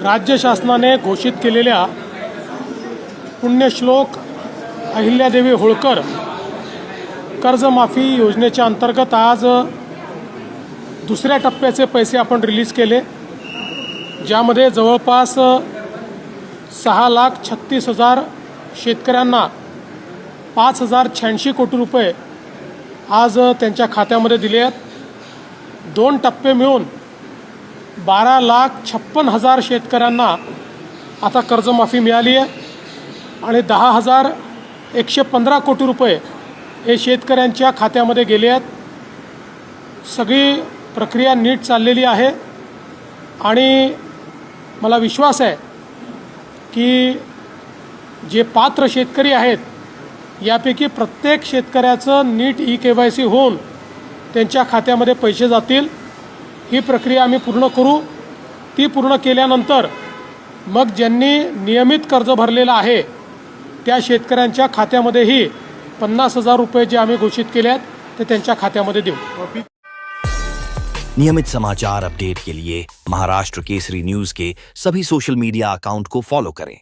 राज्य शासनाने घोषित केलेल्या पुण्यश्लोक अहिल्यादेवी होळकर कर्जमाफी योजनेच्या अंतर्गत आज दुसऱ्या टप्प्याचे पैसे आपण रिलीज केले, ज्यामध्ये जवळपास 6,36,000 शेतकऱ्यांना 5,086 कोटी रुपये आज त्यांच्या खात्यामध्ये दिले आहेत. 2 टप्पे मिळून 12,56,000 शेतकऱ्यांना आता कर्जमाफी मिळाली आहे आणि 10,115 कोटी रुपये हे शेतकऱ्यांच्या खात्यामध्ये गेले आहेत. सगळी प्रक्रिया नीट चाललेली आहे आणि मला विश्वास आहे की जे पात्र शेतकरी आहेत यापैकी प्रत्येक शेतकऱ्याचं नीट KYC होऊन त्यांच्या खात्यामध्ये पैसे जातील. ही प्रक्रिया आम्ही पूर्ण करू. ती पूर्ण केल्यानंतर मग ज्यांनी नियमित कर्ज भरलेलं आहे त्या शेतकऱ्यांच्या खात्यामध्येही 50,000 रुपये जे आम्ही घोषित केले आहेत ते त्यांच्या खात्यामध्ये देऊ. नियमित समाचार अपडेट के लिए महाराष्ट्र केसरी न्यूज के सभी सोशल मीडिया अकाउंट को फॉलो करें.